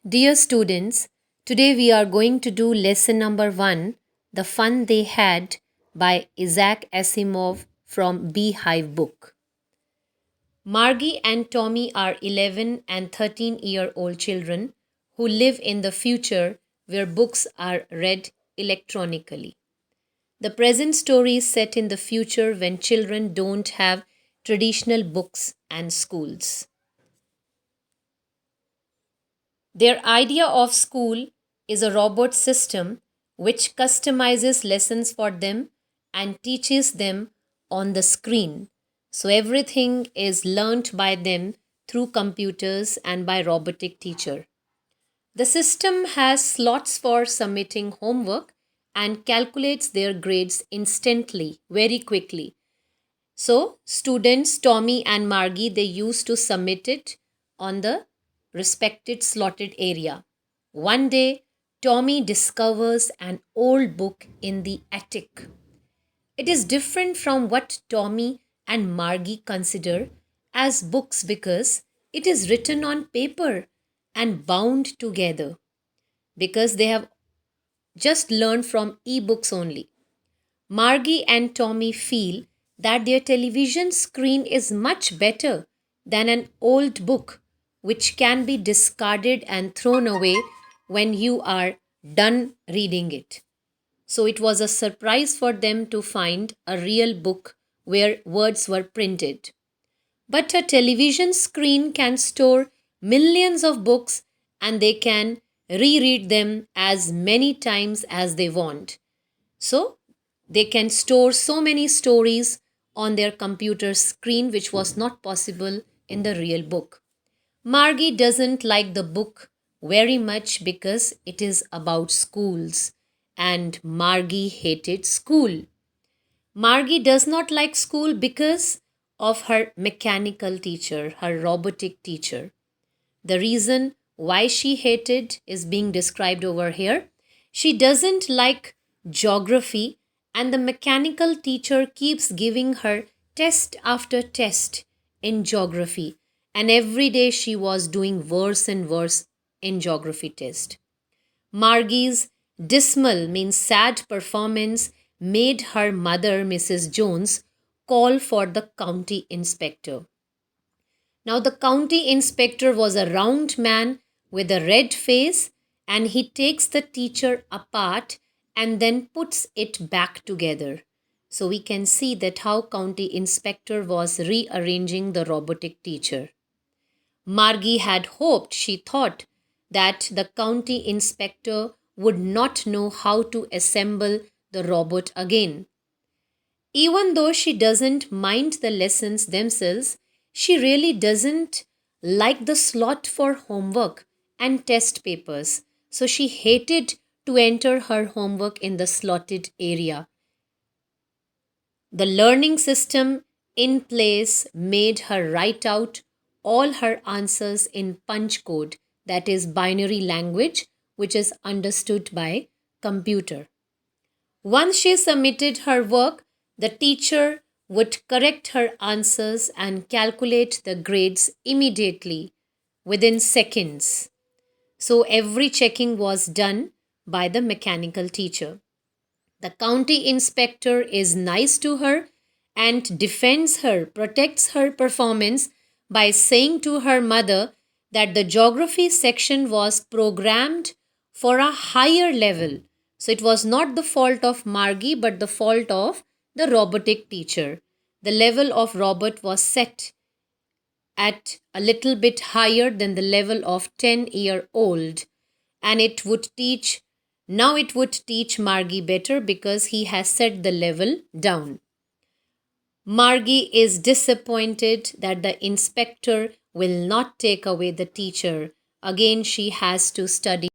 Dear students, today we are going to do lesson number 1, The Fun They Had by Isaac Asimov from Beehive Book. Margie and Tommy are 11 and 13-year-old children who live in the future where books are read electronically. The present story is set in the future when children don't have traditional books and schools. Their idea of school is a robot system which customizes lessons for them and teaches them on the screen. So everything is learnt by them through computers and by robotic teacher. The system has slots for submitting homework and calculates their grades instantly, very quickly. So students Tommy and Margie, they used to submit it on the respected slotted area. One day, Tommy discovers an old book in the attic. It is different from what Tommy and Margie consider as books because it is written on paper and bound together because they have just learned from e-books only. Margie and Tommy feel that their television screen is much better than an old book which can be discarded and thrown away when you are done reading it. So it was a surprise for them to find a real book where words were printed. But a television screen can store millions of books and they can reread them as many times as they want. So they can store so many stories on their computer screen, which was not possible in the real book. Margie doesn't like the book very much because it is about schools, and Margie hated school. Margie does not like school because of her mechanical teacher, her robotic teacher. The reason why she hated is being described over here. She doesn't like geography, and the mechanical teacher keeps giving her test after test in geography, and every day she was doing worse and worse in geography test. Margie's dismal means sad performance made her mother, Mrs. Jones, call for the county inspector. Now, the county inspector was a round man with a red face, and he takes the teacher apart and then puts it back together. So we can see that how county inspector was rearranging the robotic teacher. Margie had hoped, she thought, that the county inspector would not know how to assemble the robot again. Even though she doesn't mind the lessons themselves, she really doesn't like the slot for homework and test papers. So she hated to enter her homework in the slotted area. The learning system in place made her write out all her answers in punch code, that is binary language, which is understood by computer. Once she submitted her work, the teacher would correct her answers and calculate the grades immediately within seconds. So every checking was done by the mechanical teacher. The county inspector is nice to her and defends her, protects her performance by saying to her mother that the geography section was programmed for a higher level. So it was not the fault of Margie but the fault of the robotic teacher. The level of robot was set at a little bit higher than the level of 10-year-old, and it would teach Margie better because he has set the level down. Margie is disappointed that the inspector will not take away the teacher. Again, she has to study